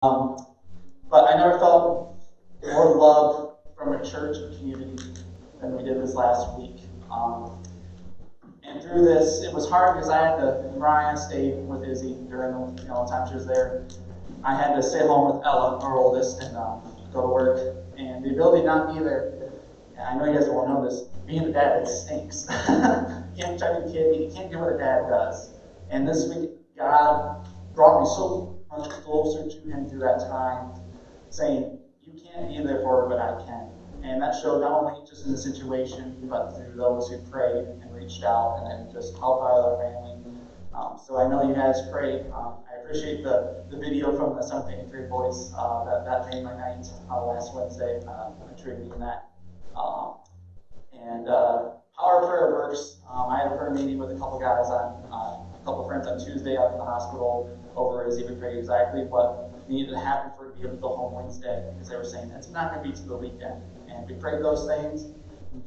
Um, but I never felt more love from a church and community than we did this last week. And through this, it was hard because I had to, Mariah stayed with Izzy during the time she was there. I had to stay home with Ella, our oldest, and go to work. And the ability to not be there, and I know you guys won't know this, being a dad, it stinks. You can't check a kid, you can't do what a dad does. And this week, God brought me so much closer to Him through that time, saying, you can't be there for her, but I can. And that showed not only just in the situation, but through those who prayed and reached out and then just helped out our family. So I know you guys prayed. I appreciate the video from the 7th and 8th boys that made my night last Wednesday, attributing that. How our prayer works, I had a prayer meeting with a couple guys a couple friends on Tuesday out in the hospital over as even prayed exactly what needed to happen for it to be able to go home Wednesday, because they were saying it's not going to be to the weekend. And we prayed those things.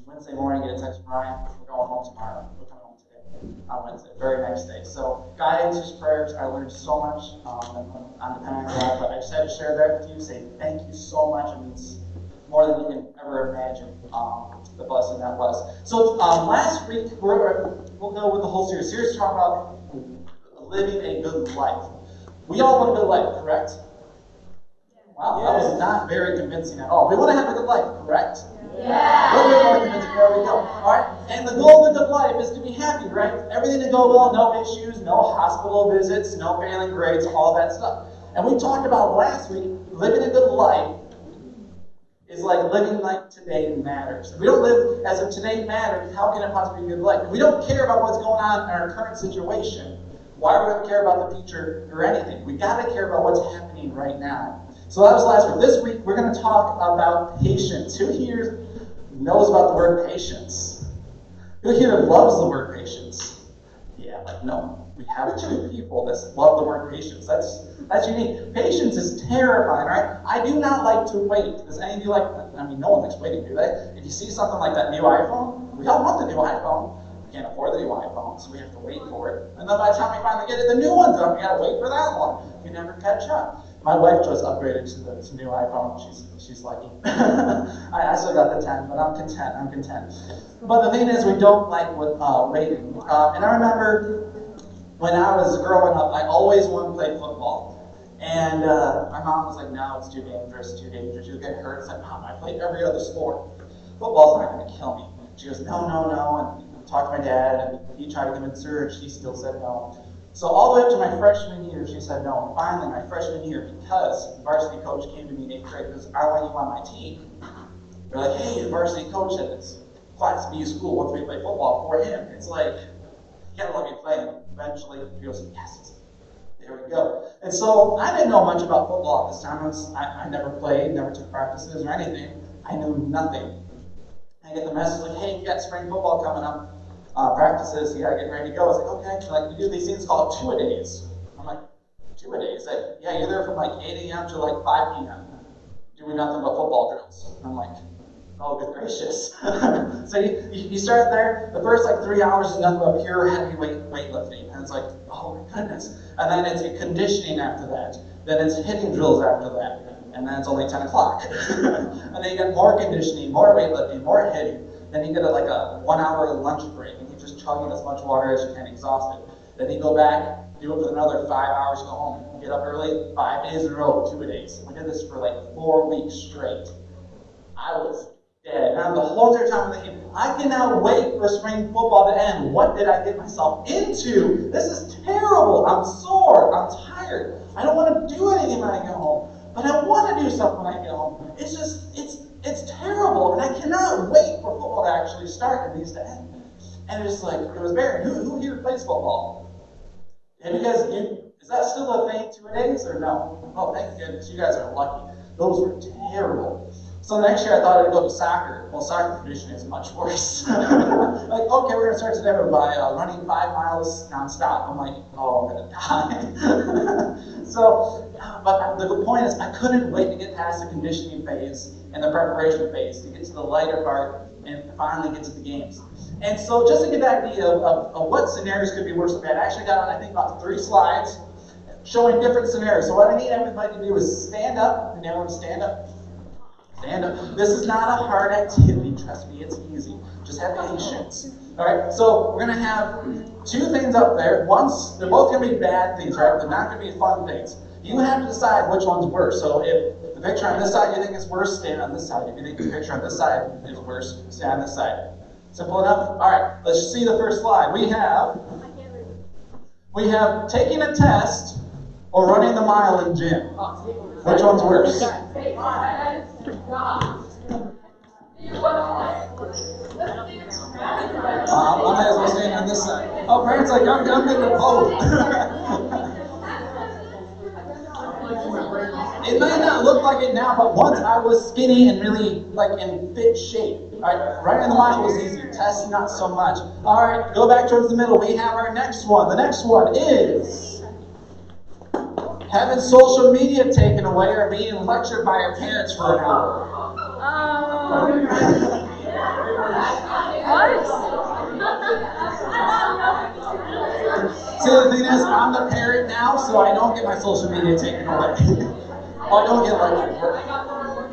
Wednesday morning, get a text from Ryan, we're going home tomorrow. We're coming home today on Wednesday, very next day. So God answers prayers. I learned so much. I'm dependent on God, but I just had to share that with you, say thank you so much. It means more than you can ever imagine the blessing that was. So last week, we'll go with the whole series. Series talking about living a good life. We all want a good life, correct? Wow, that was not very convincing at all. We want to have a good life, correct? Yeah. A little bit more convincing. There we go. All right. And the goal of a good life is to be happy, right? Everything to go well, no issues, no hospital visits, no failing grades, all that stuff. And we talked about last week, living a good life is like living like today matters. If we don't live as if today matters, how can it possibly be a good life? If we don't care about what's going on in our current situation, why are we going to care about the future or anything? We got to care about what's happening right now. So that was last week. This week, we're going to talk about patience. Who here knows about the word patience? Who here loves the word patience? Yeah, like no. We have two people that love the word patience. That's unique. Patience is terrifying, right? I do not like to wait. Does any of you like, I mean, no one likes waiting, do they? If you see something like that new iPhone, we all want the new iPhone. We can't afford the new iPhone, so we have to wait for it. And then by the time we finally get it, the new one's up. We gotta wait for that one. We never catch up. My wife just upgraded to the new iPhone. She's lucky. I still got the 10, but I'm content. But the thing is, we don't like waiting. And I remember when I was growing up, I always wanted to play football. And my mom was like, no, it's too dangerous, you'll get hurt. It's like, Mom, I played every other sport. Football's not going to kill me. She goes, no. And I talked to my dad, and he tried to convince her, and she still said no. So all the way up to my freshman year, she said no. And finally, my freshman year, because the varsity coach came to me in 8th grade and goes, I want you on my team. They're like, hey, the varsity coach at this Class B school wants me to play football for him. It's like, you gotta let me play. Eventually, he goes, yes. There we go. And so I didn't know much about football at this time. I never played, never took practices or anything. I knew nothing. I get the message like, hey, you got spring football coming up. Practices, you gotta get ready to go. I was like, okay. Like, we do these things called two-a-days. I'm like, two-a-days? Like, yeah, you're there from like 8 a.m. to like 5 p.m. doing nothing but football drills. I'm like, oh, good gracious. So you start there, the first like 3 hours is nothing but pure heavy weightlifting. And it's like, oh my goodness. And then it's conditioning after that. Then it's hitting drills after that. And then it's only 10 o'clock. And then you get more conditioning, more weightlifting, more hitting. Then you get like a 1 hour lunch break, and you're just chugging as much water as you can, exhausted. Then you go back, do it for another 5 hours, go home. You get up early, 5 days in a row, 2-a-days. I did this for like 4 weeks straight. I was dead. And the whole entire time I'm thinking, I cannot wait for spring football to end. What did I get myself into? This is terrible. I'm sore. I'm tired. I don't want to do anything when I get home. But I want to do stuff when I get home. It's terrible. And I cannot wait for football to actually start and these to end. And it's like, it was barren. Who here plays football? Have you guys, is that still a thing, 2-a-days or no? Oh, thank goodness. You guys are lucky. Those were terrible. So the next year I thought I'd go to soccer. Well, soccer conditioning is much worse. Like, okay, we're going to start today by running 5 miles nonstop. I'm like, oh, I'm going to die. So, but the point is, I couldn't wait to get past the conditioning phase and the preparation phase to get to the lighter part and finally get to the games. And so just to get an idea of what scenarios could be worse than bad, I actually got, I think, about 3 slides. showing different scenarios. So what I need everybody to do is stand up. And everyone stand up. Stand up. This is not a hard activity. Trust me, it's easy. Just have patience. All right. So we're gonna have two things up there. Once they're both gonna be bad things, right? They're not gonna be fun things. You have to decide which one's worse. So if the picture on this side you think is worse, stand on this side. If you think the picture on this side is worse, stand on this side. Simple enough? All right. Let's see the first slide. We have taking a test or running the mile in gym. Which one's worse? I might as well stand on this side. Oh, Brand's like, I'm in the boat. It may not look like it now, but once I was skinny and really in fit shape. All right, running the mile was easy. Test, not so much. All right, go back towards the middle. We have our next one. The next one is having social media taken away or being lectured by your parents for an hour. See, the thing is, I'm the parent now, so I don't get my social media taken away. Oh, I don't get lectured.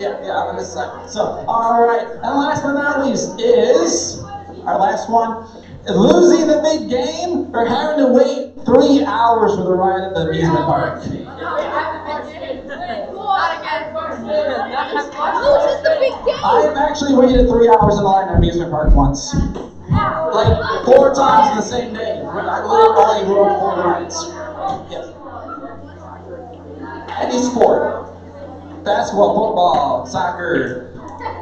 Yeah, I'm on this side. So, all right. And last but not least is our last one: losing the big game or having to wait 3 hours for the ride at the amusement park. I've actually waited 3 hours in line at an amusement park once. 4 times in the same day. I literally only rode 4 rides. Yes. Any sport. Basketball, football, soccer,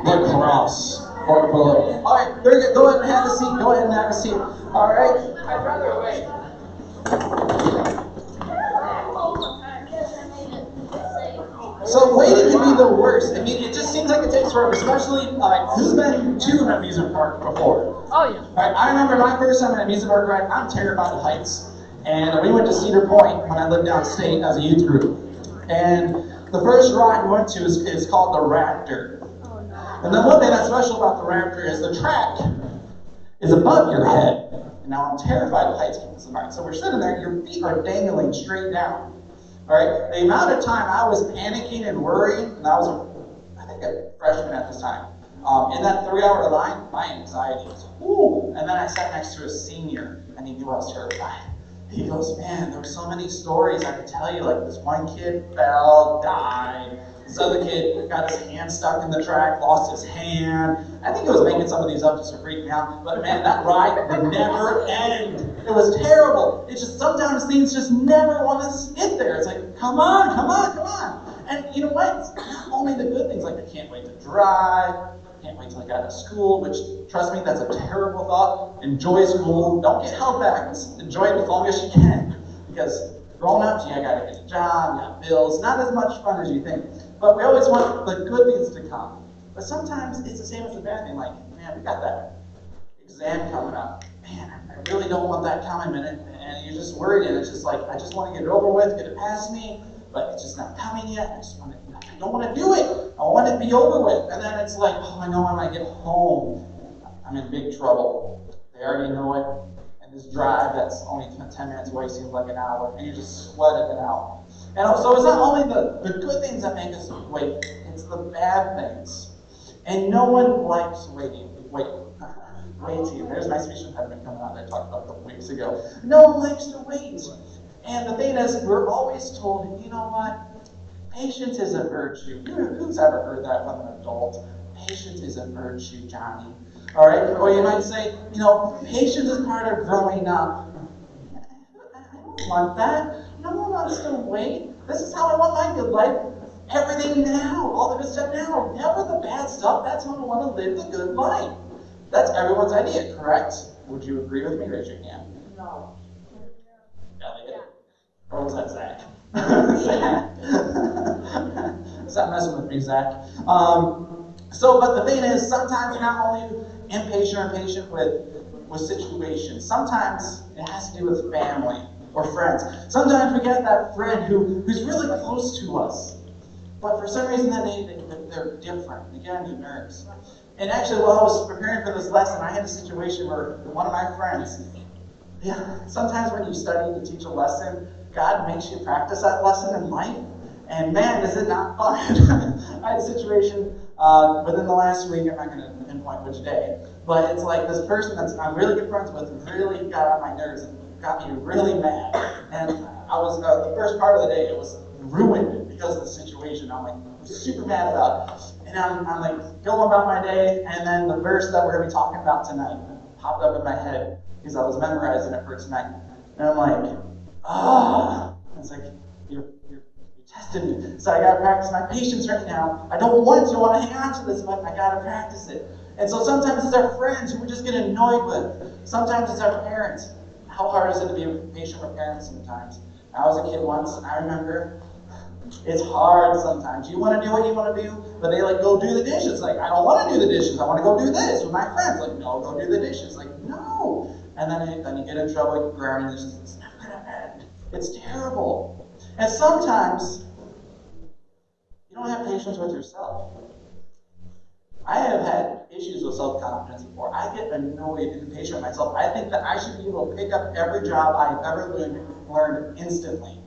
lacrosse, water polo. All right, very good. Go ahead and have a seat. Go ahead and have a seat. All right. I'd rather wait. So waiting can be the worst. I mean, it just seems like it takes forever, especially who's been to an amusement park before? Oh yeah. All right, I remember my first time at an amusement park ride. I'm terrified of heights, and we went to Cedar Point when I lived downstate as a youth group, and the first ride we went to is called the Raptor. Oh, no. And then one thing that's special about the Raptor is the track is above your head. And now I'm terrified of heights. So we're sitting there, your feet are dangling straight down. All right. The amount of time I was panicking and worrying, and I was, I think, a freshman at this time. In that 3-hour line, my anxiety was, whoo. And then I sat next to a senior, and he knew I was terrified. He goes, man, there were so many stories I could tell you. Like this one kid fell, died. This other kid got his hand stuck in the track, lost his hand. I think he was making some of these up just to freak me out. But man, that ride would never end. It was terrible. It's just sometimes things just never want to get there. It's like, come on, come on, come on. And you know what? It's not only the good things, like I can't wait to drive. Can't wait till I got to school, which, trust me, that's a terrible thought. Enjoy school. Don't get held back. Just enjoy it as long as you can. Because grown ups, you gotta get a job, you got bills. Not as much fun as you think. But we always want the good things to come. But sometimes it's the same as the bad thing. Like, man, we got that exam coming up. Man, I really don't want that coming. And you're just worried. And it's just like, I just want to get it over with, get it past me. But it's just not coming yet. I don't want to do it. I want it to be over with. And then it's like, oh, I know when I get home, I'm in big trouble. They already know it. And this drive that's only 10 minutes away seems like an hour. And you're just sweating it out. And so it's not only the good things that make us wait, it's the bad things. And no one likes waiting. Waiting. There's my speech impediment coming out that I talked about a couple weeks ago. No one likes to wait. And the thing is, we're always told, you know what? Patience is a virtue. Who's ever heard that from an adult? Patience is a virtue, Johnny. All right? Or you might say, you know, patience is part of growing up. I don't want that. No one wants to wait. This is how I want my good life. Everything now. All the good stuff now. Never the bad stuff. That's how I want to live the good life. That's everyone's idea, correct? Would you agree with me? Raise your hand. No. Elliot. Or was that Zach? Zach. Stop messing with me, Zach. But the thing is, sometimes we're not only impatient or patient with situations. Sometimes it has to do with family or friends. Sometimes we get that friend who's really close to us, but for some reason they're different. They get on your nerves. And actually, while I was preparing for this lesson, I had a situation where one of my friends, sometimes when you study to teach a lesson, God makes you practice that lesson in life. And man, is it not fun. I had a situation within the last week, I'm not going to pinpoint which day, but it's like this person that I'm really good friends with really got on my nerves and got me really mad. And I was, the first part of the day, it was ruined because of the situation. I'm like super mad about it. And I'm like going about my day, and then the verse that we're going to be talking about tonight popped up in my head because I was memorizing it for tonight. And I'm like, it's like, you're testing me. So I got to practice my patience right now. I don't want to hang on to this, but I got to practice it. And so sometimes it's our friends who we just get annoyed with. Sometimes it's our parents. How hard is it to be patient with parents sometimes? I was a kid once, and I remember it's hard sometimes. You want to do what you want to do, but they like, go do the dishes. Like, I don't want to do the dishes. I want to go do this with my friends. Like, no, go do the dishes. Like, no. And then you get in trouble, like, grounding dishes. It's never going to end. It's terrible. And sometimes you don't have patience with yourself. I have had issues with self-confidence before. I get annoyed and impatient with myself. I think that I should be able to pick up every job I've ever learned instantly.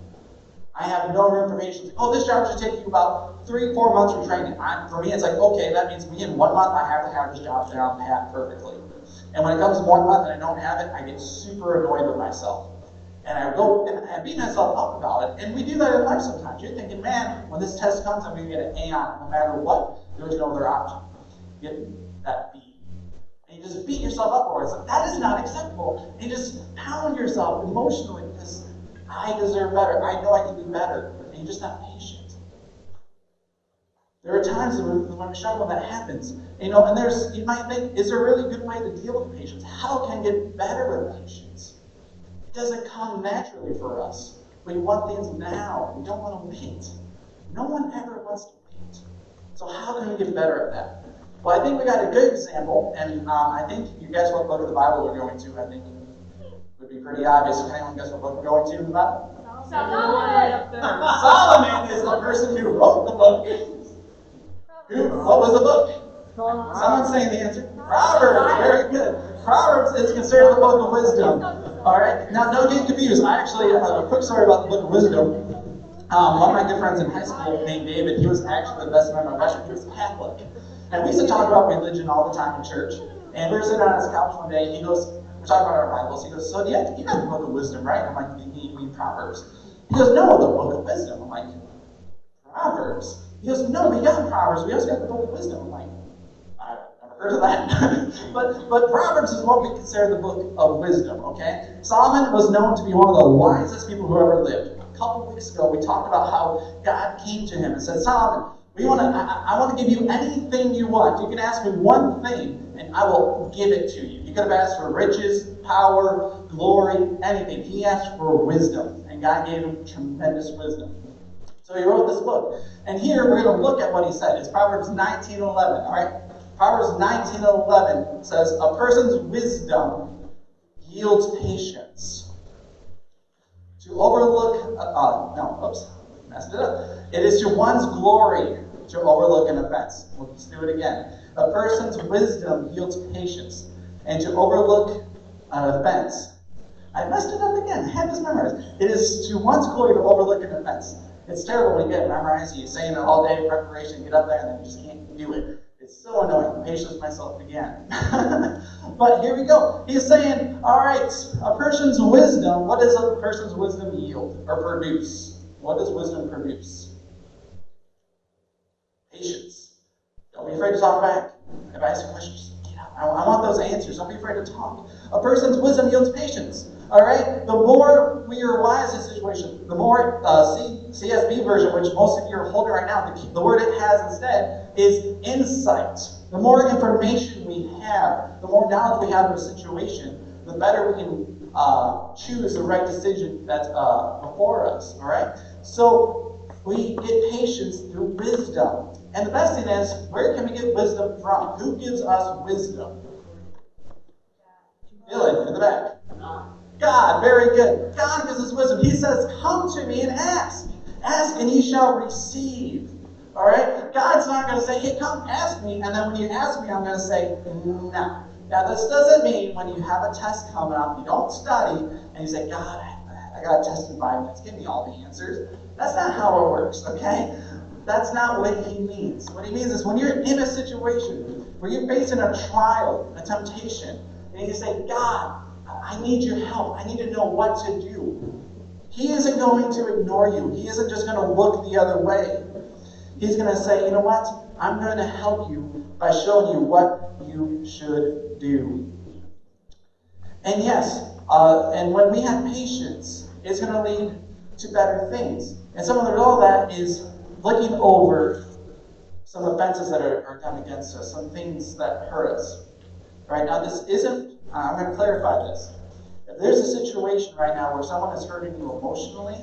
I have no room for patience. Oh, this job should take you about 3-4 months for training. For me, it's like, okay, that means me in 1 month I have to have this job down pat perfectly. And when it comes to 1 month and I don't have it, I get super annoyed with myself. And I go and I beat myself up about it. And we do that in life sometimes. You're thinking, man, when this test comes, I'm going to get an A on it. No matter what, there's no other option. You get that B. And you just beat yourself up for it. It's like, that is not acceptable. And you just pound yourself emotionally because I deserve better. I know I can do better. And you're just not patient. There are times when we struggle when that happens. And you might think, is there a really good way to deal with patience? How can I get better with patience? It doesn't come naturally for us. We want things now. We don't want to wait. No one ever wants to wait. So how can we get better at that? Well, I think we got a good example, and I think you guess what book of the Bible we're going to. I think it would be pretty obvious. Can anyone guess what book we're going to in the Bible? Solomon. Solomon is the person who wrote the book. What was the book? Someone's saying the answer. Proverbs. Very good. Proverbs is considered the book of wisdom. All right. Now, don't get confused. I actually have a quick story about the book of wisdom. One of my good friends in high school named David, he was actually the best man of my freshman. He was Catholic. And we used to talk about religion all the time in church. And we were sitting on his couch one day, and he goes, we're talking about our Bibles. He goes, so you have the book of wisdom, right? I'm like, you mean Proverbs? He goes, no, the book of wisdom. I'm like, Proverbs? He goes, no, we got Proverbs. We also got the book of wisdom. I'm like, I've never heard of that. but Proverbs is what we consider the book of wisdom, okay? Solomon was known to be one of the wisest people who ever lived. A couple weeks ago, we talked about how God came to him and said, Solomon, I want to give you anything you want. You can ask me one thing, and I will give it to you. You could have asked for riches, power, glory, anything. He asked for wisdom, and God gave him tremendous wisdom. So he wrote this book. And here we're going to look at what he said. It's Proverbs 19:11, all right? Proverbs 19:11 says, a person's wisdom yields patience. To overlook, messed it up. It is to one's glory to overlook an offense. We'll just do it again. A person's wisdom yields patience, and to overlook an offense. I messed it up again. I had this memorized. It is to one's glory to overlook an offense. It's terrible when you get it memorized. You're saying it all day in preparation, get up there, and then you just can't do it. It's so annoying. Patience with myself again. But here we go. He's saying, all right, a person's wisdom, what does a person's wisdom yield or produce? What does wisdom produce? Patience. Don't be afraid to talk back. If I ask you questions, get up. I want those answers. Don't be afraid to talk. A person's wisdom yields patience. All right? The more we are wise in a situation, the more CSB version, which most of you are holding right now, the word it has instead is insight. The more information we have, the more knowledge we have of a situation, the better we can choose the right decision that's before us. All right? So we get patience through wisdom. And the best thing is, where can we get wisdom from? Who gives us wisdom? Dylan, in the back. God, very good. God gives us wisdom. He says, come to me and ask. Ask and ye shall receive. All right? God's not going to say, hey, come ask me. And then when you ask me, I'm going to say, no. Now, this doesn't mean when you have a test coming up, you don't study, and you say, God, I I got to test in 5 minutes. Give me all the answers. That's not how it works, okay? That's not what he means. What he means is when you're in a situation where you're facing a trial, a temptation, and you say, God, I need your help. I need to know what to do. He isn't going to ignore you. He isn't just going to look the other way. He's going to say, you know what? I'm going to help you by showing you what you should do. And yes, and when we have patience, it's going to lead to better things. And some of the result of that is looking over some offenses that are done against us, some things that hurt us. Right now, this isn't, I'm going to clarify this. If there's a situation right now where someone is hurting you emotionally,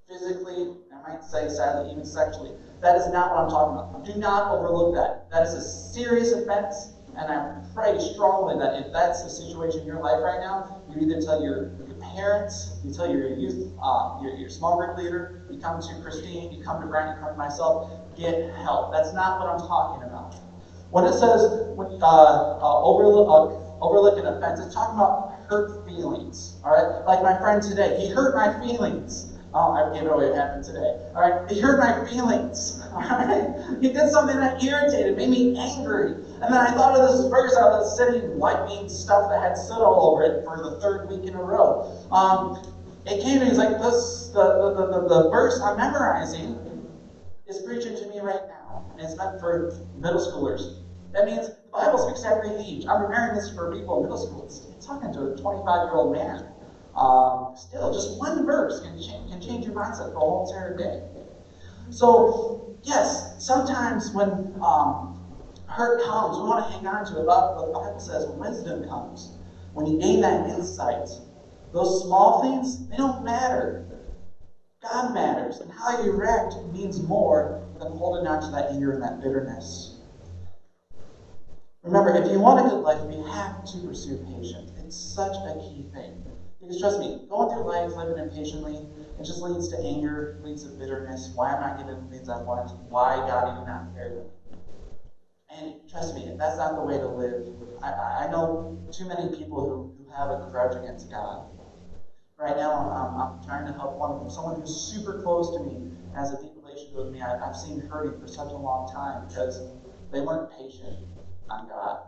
physically, I might say sadly, even sexually, that is not what I'm talking about. Do not overlook that. That is a serious offense, and I pray strongly that if that's the situation in your life right now, you either tell your parents, you tell your youth, your small group leader, you come to Christine, you come to Brandon, you come to myself, get help. That's not what I'm talking about. When it says overlook an offense, it's talking about hurt feelings. All right, like my friend today, he hurt my feelings. Oh, I gave it away what happened today. All right, he hurt my feelings. All right, he did something that irritated, made me angry. And then I thought of this verse. I was sitting wiping stuff that had soot all over it for the 3rd week in a row. It came to me, it's like this, the verse I'm memorizing is preaching to me right now. And it's meant for middle schoolers. That means the Bible speaks every age. I'm preparing this for people in middle school. It's talking to a 25-year-old man. Still, just one verse can change your mindset for a whole entire day. So, yes, sometimes when hurt comes, we want to hang on to it. But the Bible says when wisdom comes, when you gain that insight, those small things, they don't matter. God matters, and how you react means more than holding on to that anger and that bitterness. Remember, if you want a good life, we have to pursue patience. It's such a key thing. Because trust me, going through life living impatiently, it just leads to anger, leads to bitterness. Why am I not getting the things I want? Why God did not care? And trust me, that's not the way to live. I know too many people who have a grudge against God. Right now, I'm trying to help one of them, someone who's super close to me, has a deep relationship with me. I've seen hurting for such a long time because they weren't patient on God.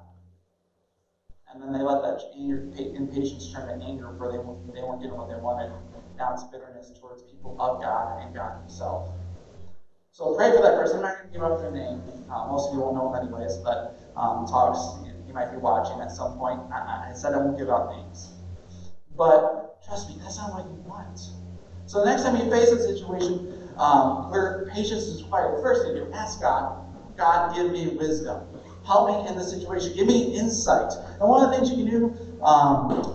And then they let that impatience turn to anger where they weren't getting what they wanted. Now it's bitterness towards people of God and God himself. So pray for that person. I'm not going to give up their name. Most of you won't know them anyways, but talks, you might be watching at some point. I said I won't give out names. But trust me, that's not what you want. So the next time you face a situation where patience is required, first thing you ask God, God, give me wisdom. Help me in this situation. Give me insight. And one of the things you can do,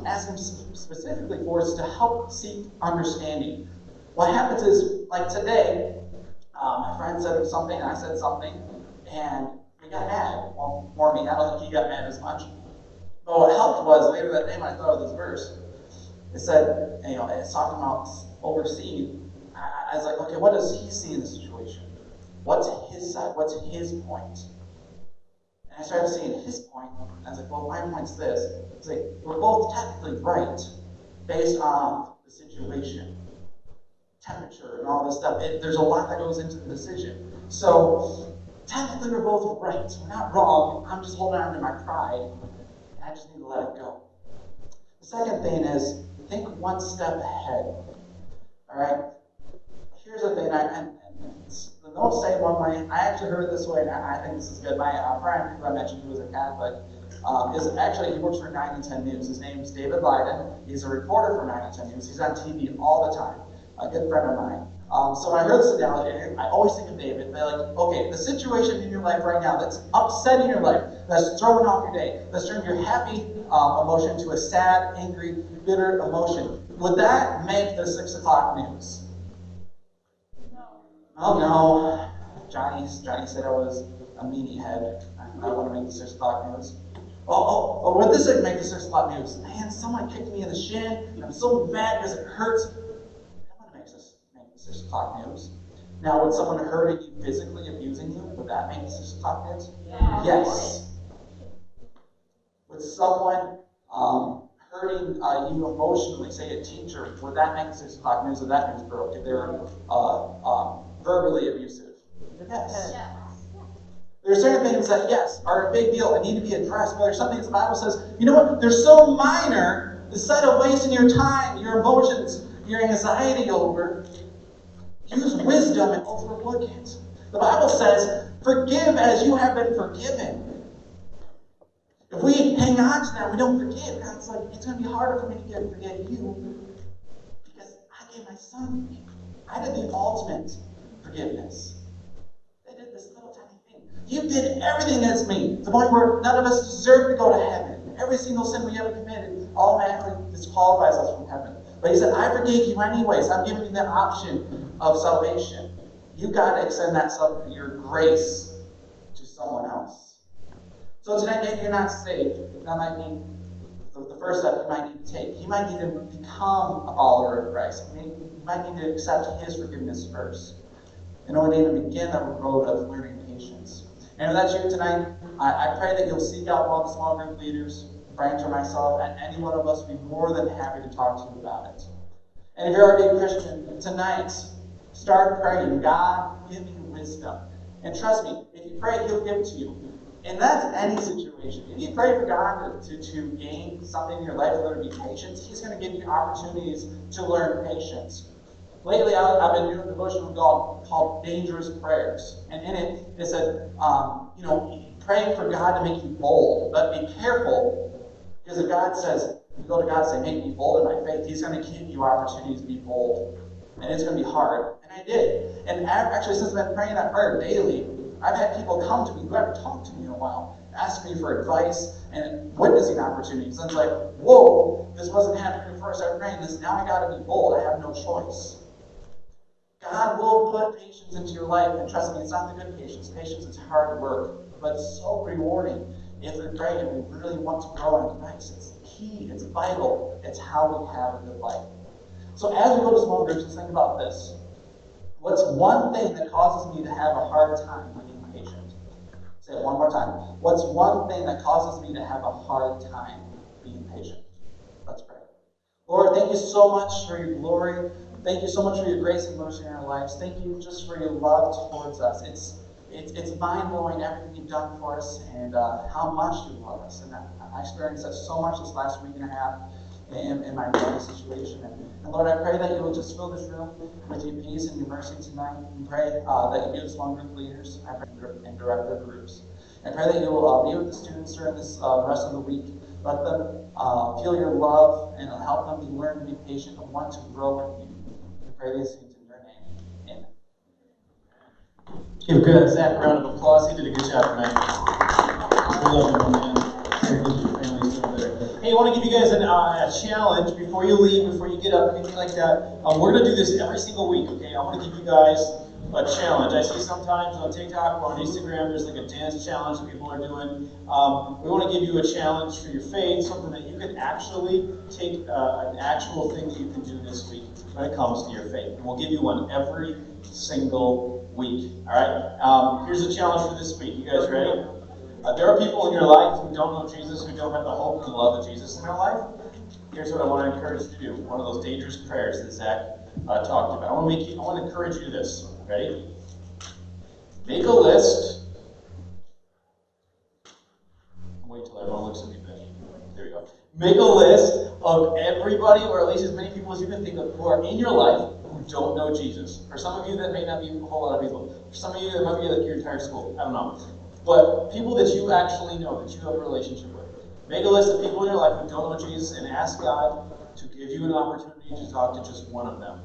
ask him specifically for, is to help seek understanding. What happens is, like today, my friend said something, and I said something, and he got mad. Well, for me, I don't think he got mad as much. But what helped was, later that day when I thought of this verse, it said, it's talking about overseeing. I was like, okay, what does he see in the situation? What's his side? What's his point? And I started seeing his point. And I was like, well, my point's this. It's like, we're both technically right based on the situation, temperature, and all this stuff. There's a lot that goes into the decision. So, technically, we're both right. We're not wrong. I'm just holding on to my pride, and I just need to let it go. The second thing is, think one step ahead. All right? Here's the thing, don't say it one way. I actually heard it this way, and I think this is good. My friend, who I mentioned, who was a Catholic, he works for 9 and 10 News. His name's David Leiden. He's a reporter for 9 and 10 News. He's on TV all the time. A good friend of mine. So when I heard this analogy, I always think of David. They're like, okay, the situation in your life right now that's upsetting your life, that's throwing off your day, that's turning your happy emotion to a sad, angry, bitter emotion. Would that make the 6 o'clock news? Oh no, Johnny said I was a meanie head. I want to make the 6 o'clock news. Oh, would this make the 6 o'clock news? Man, someone kicked me in the shin, and I'm so mad because it hurts. That wouldn't make the 6 o'clock news. Now, would someone hurting you physically, abusing you, would that make the 6 o'clock news? Yeah. Yes. Would someone hurting you emotionally, say a teacher, would that make 6 o'clock news or that news broke if they were verbally abusive? Yes. There are certain things that, yes, are a big deal and need to be addressed, but there's some things the Bible says, you know what, they're so minor, instead of wasting your time, your emotions, your anxiety over, use wisdom and overlook it. The Bible says, forgive as you have been forgiven. If we hang on to that, we don't forgive. God's like, it's going to be harder for me to forget you because I gave my son for you. I did the ultimate forgiveness. They did this little tiny thing. You did everything against me to the point where none of us deserve to go to heaven. Every single sin we ever committed automatically disqualifies us from heaven. But he said, I forgave you anyways. I'm giving you the option of salvation. You got to extend your grace to someone else. So tonight, maybe you're not saved. That might be the first step you might need to take. You might need to become a follower of Christ. You might need to accept his forgiveness first in order to even begin the road of learning patience. And if that's you tonight, I pray that you'll seek out one of the small group leaders, Frank or myself, and any one of us will be more than happy to talk to you about it. And if you're already a Christian, tonight, start praying, God, give me wisdom. And trust me, if you pray, he'll give it to you. And that's any situation. If you pray for God to gain something in your life, to learn to be patient, he's going to give you opportunities to learn patience. Lately, I've been doing a devotional called Dangerous Prayers. And in it said, praying for God to make you bold. But be careful, because if God says, you go to God and say, make me bold in my faith, he's going to give you opportunities to be bold. And it's going to be hard. And I did. And actually, since I've been praying that prayer daily, I've had people come to me who haven't talked to me in a while, ask me for advice and witnessing opportunities. And it's like, whoa, this wasn't happening before I started praying. Now I got to be bold. I have no choice. God will put patience into your life. And trust me, it's not the good patience. Patience is hard work, but it's so rewarding if we're praying and we really want to grow in Christ. It's key. It's vital. It's how we have a good life. So as we go to small groups, let's think about this. What's one thing that causes me to have a hard time being patient? Say it one more time. What's one thing that causes me to have a hard time being patient? Let's pray. Lord, thank you so much for your glory. Thank you so much for your grace and mercy in our lives. Thank you just for your love towards us. It's mind-blowing everything you've done for us and how much you love us. And I experienced that so much this last week and a half in my family situation. And Lord, I pray that you will just fill this room with your peace and your mercy tonight. And pray that you be with small group leaders and direct their groups. And pray that you will be with the students during this rest of the week. Let them feel your love and help them to learn to be patient and want to grow with you. We pray these things in your name. Amen. Give Zach a round of applause. He did a good job tonight. We love him, man. Hey, I want to give you guys a challenge before you leave, before you get up, anything like that. We're going to do this every single week, okay? I want to give you guys a challenge. I see sometimes on TikTok or on Instagram, there's like a dance challenge that people are doing. We want to give you a challenge for your faith, something that you can actually take an actual thing that you can do this week when it comes to your faith. And we'll give you one every single week, all right? Here's a challenge for this week. You guys ready? There are people in your life who don't know Jesus, who don't have the hope and love of Jesus in their life. Here's what I want to encourage you to do. One of those dangerous prayers that Zach talked about. I want to encourage you to this. Ready? Make a list. Wait till everyone looks at me. There we go. Make a list of everybody, or at least as many people as you can think of, who are in your life who don't know Jesus. For some of you, that may not be a whole lot of people. For some of you, that might be like your entire school. I don't know. But people that you actually know, that you have a relationship with. Make a list of people in your life who don't know Jesus and ask God to give you an opportunity to talk to just one of them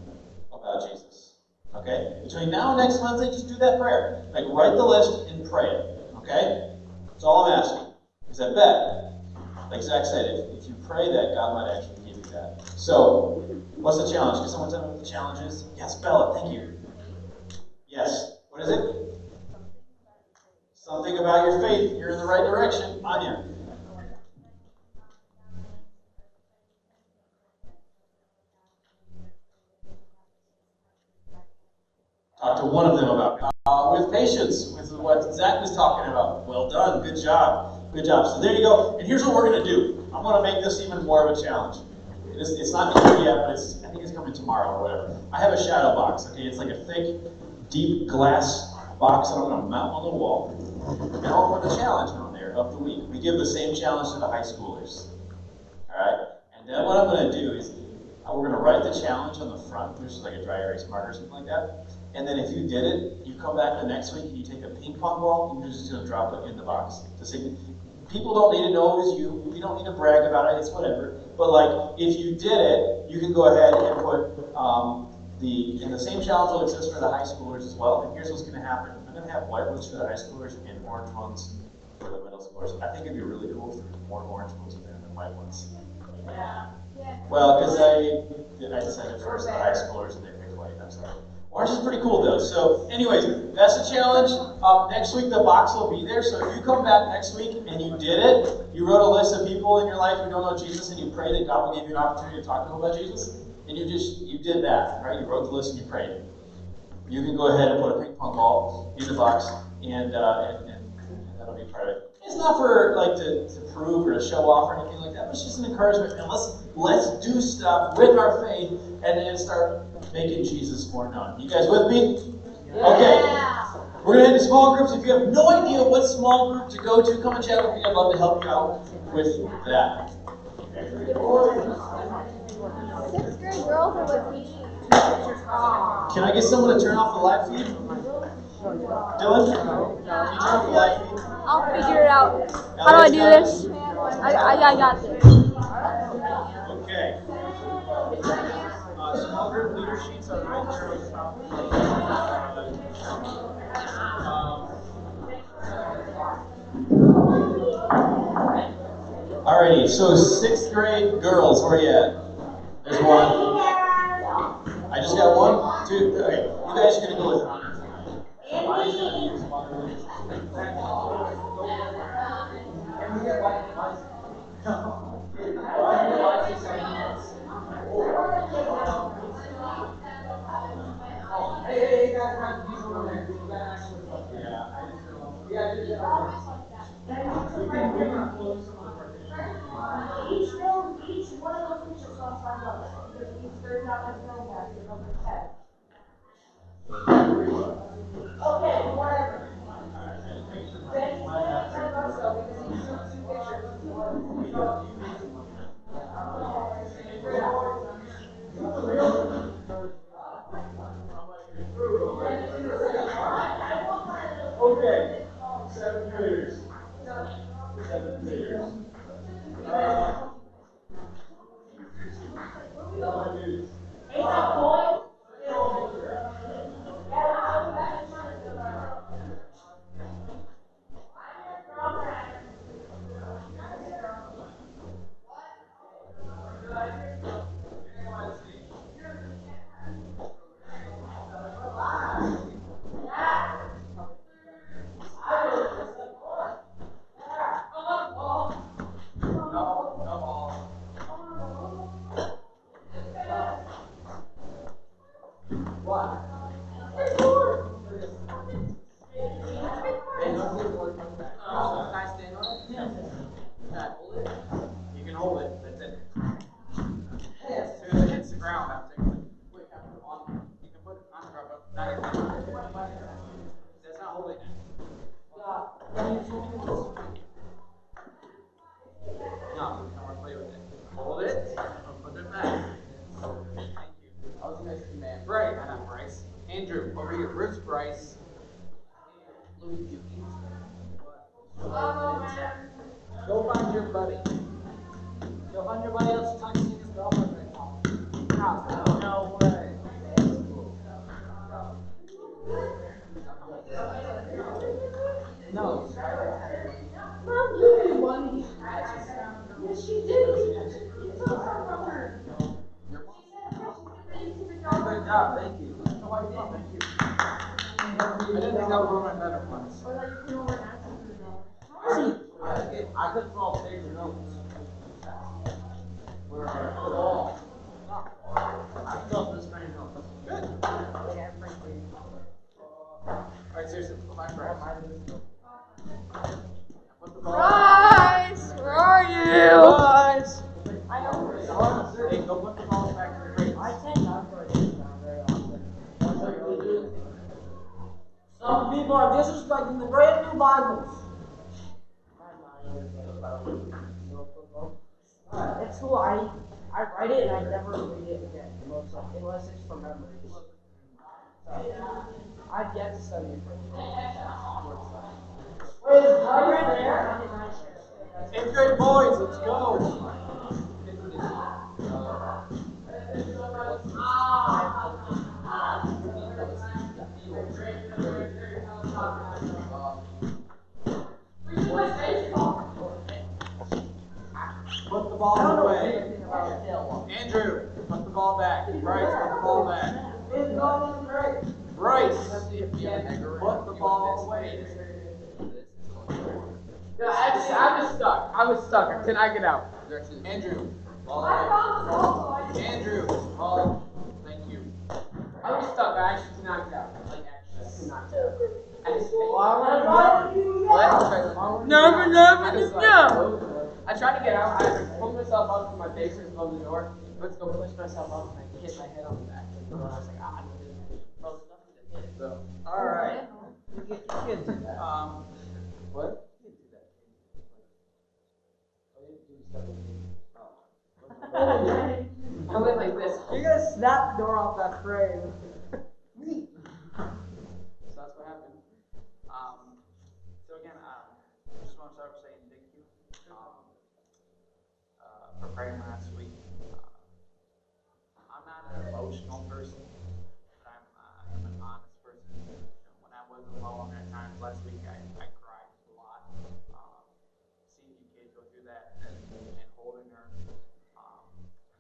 about Jesus. Okay? Between now and next Wednesday, just do that prayer. Like, write the list and pray it. Okay? That's all I'm asking. Because I bet, like Zach said, if you pray that, God might actually give you that. So, what's the challenge? Can someone tell me what the challenge is? Yes, Bella, thank you. Yes. What is it? Something about your faith. You're in the right direction. Anya. Talk to one of them about with patience, with what Zach was talking about. Well done. Good job. Good job. So there you go. And here's what we're going to do. I'm going to make this even more of a challenge. It's not coming yet, but I think it's coming tomorrow or whatever. I have a shadow box, okay? It's like a thick, deep glass box that I'm going to mount on the wall. And I'll put the challenge on there of the week. We give the same challenge to the high schoolers. All right? And then what I'm going to do is we're going to write the challenge on the front, which is like a dry erase marker or something like that. And then if you did it, you come back the next week and you take a ping pong ball and you're just going to drop it in the box. People don't need to know it was you. You don't need to brag about it. It's whatever. But like, if you did it, you can go ahead and put and the same challenge will exist for the high schoolers as well. And here's what's going to happen. I'm going to have white ones for the high schoolers and orange ones for the middle schoolers. I think it'd be really cool if there were more orange ones in there than white ones. Yeah. Well, because I decided first the high schoolers and they picked white. I'm sorry. Orange is pretty cool though. So, anyways, that's the challenge. Next week the box will be there. So if you come back next week and you did it, you wrote a list of people in your life who don't know Jesus, and you pray that God will give you an opportunity to talk to them about Jesus, and you did that, right? You wrote the list and you prayed. You can go ahead and put a ping pong ball in the box, and that'll be part of it. It's not for like to prove or to show off or anything like that, but it's just an encouragement. And let's do stuff with our faith and then start making Jesus more known. You guys with me? Yeah. Okay. We're going to head to small groups. If you have no idea what small group to go to, come and chat with me. I'd love to help you out with that. 6th grade girls are with me. Can I get someone to turn off the live feed? Dylan? Can you turn off the live feed? I'll figure it out. How do I do this? I got this. Okay. Small group leader sheets are right there on the top. Alrighty, so 6th grade girls, where are you at? There's one. I just got 1, 2, okay. You guys are going to go with honor Hey, guys, each one of those pictures costs $5 because each there's not much film back here, number 10. Okay, whatever. Then you pay $10 though because each took 2 pictures. Okay, 7th graders. 7th graders. Hey, that boy. You can hold it. That's it. As soon as it hits the ground, I'm taking it. You can put it on the ground, but not your hand. That's not holding it. No, I want to play with it. Hold it. I'll put it back. Thank you. I was nice to you, man. Bryce, not Bryce. Andrew, over here. Bruce, Bryce. Louis, go find your buddy. Go find your buddy else touching his girlfriend right now. No way. No. Mom, you did one. Yes, she did. You took her from her. Good job, thank you. Thank you. I didn't think that would ruin my better ones. I could fall stage notes. Where I put all. I felt this many notes. Good. Alright, seriously, go back for half. Put the ball. Bye. Guys, where are you? Guys. Hey, go put the balls back to the crates. Some people are disrespecting the brand new Bibles. It's cool. I write it and I never read it again, unless it's from memory. I've yet to study it. Wait, is Ty right there? 8th grade boys, let's go. Put the ball away. Andrew, put the ball back. Bryce, put the ball back. Bryce, put the ball away. Yeah, I was stuck. Can I get out? Andrew, ball away. Andrew, ball. Thank you. I was stuck. I actually cannot get out. Like, actually cannot get out. I just I tried to get out. I pulled myself up from my basement above the door. Went to go push myself up and I hit my head on the back of the door. I was like, ah, well, it's nothing to hit. So, all right. What? I went like this. You're gonna snap the door off that frame. So that's what happened. So again, I just want to start saying thank you for praying last week. I'm not an emotional person, but I'm an honest person. You know, when I was alone at times last week, I cried a lot. Seeing you kids go through that and holding her, and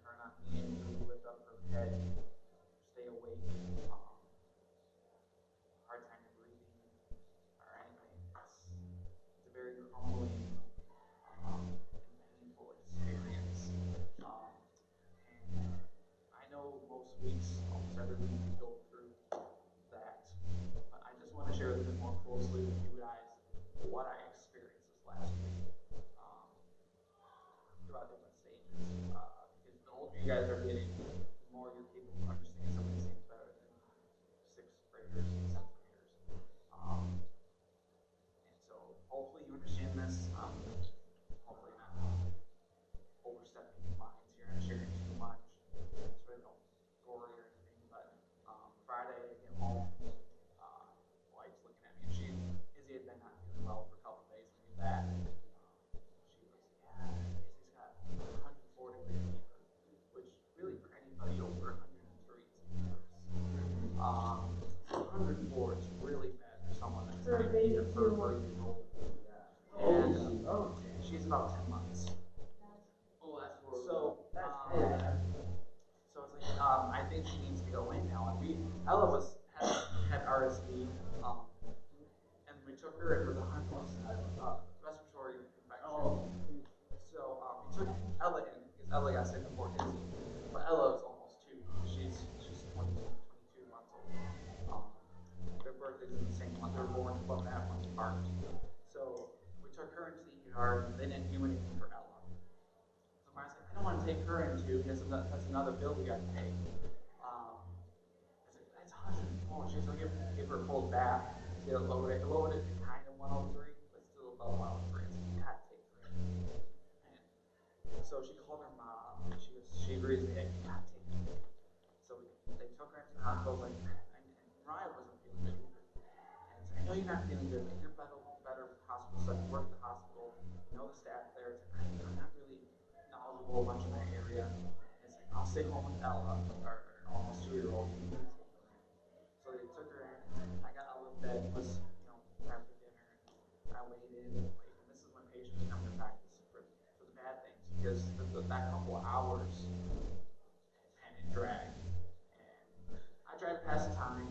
her not being able to lift up her head, stay awake, hard time breathing, or anything. It's a very humbling and painful experience. And I know most weeks, almost every week, we go through that. But I just want to share a little bit more closely with you guys what I experienced this last week throughout different stages. Because the older you guys are getting, the more you're capable of understanding some of these things better than sixth graders and seventh graders. And so hopefully you understand this. Hopefully not overstepping your lines here and sharing too much. It's really no gory or anything, but Friday I get home, wife's looking at me and Izzy had been not feeling well for a couple of days when we back. She was, yeah, Izzy's got 104-degree fever, which really for anybody over 103 is dangerous. 104 is really bad for someone that's not even for a year old. And she's about 10 months. Oh, that's so. So it's like I think she needs to go in now. And Ella had RSV, and we took her in with a respiratory infection. So we took Ella in because Ella got sick before Izzy, but Ella is almost 2. She's 22 months old. Their birthdays in the same month. They were born 12.5 months apart. So we took her into the ER. They didn't do anything for Ella. So I said, I don't want to take her into because that's another bill we got to pay. I said, it's 104. She said, give her a cold bath. She had lowered it. Lowered it to kind of 103, but still above 103. I said, you got to take her in. And so she called her mom. And she agrees with me. You got to take her. So they took her into the hospital. And Mariah wasn't feeling good either. And I know you're not feeling good, but you're better hospital stuff. You work at the hospital, you know the staff there. I'm not really knowledgeable much in that area. It's like, I'll stay home with Ella, our almost 2-year-old. So they took her in. I got Ella in bed, was, after dinner. I waited and waited. And this is when patients come to practice for the bad things, because that couple of hours and it dragged. And I tried to pass the time.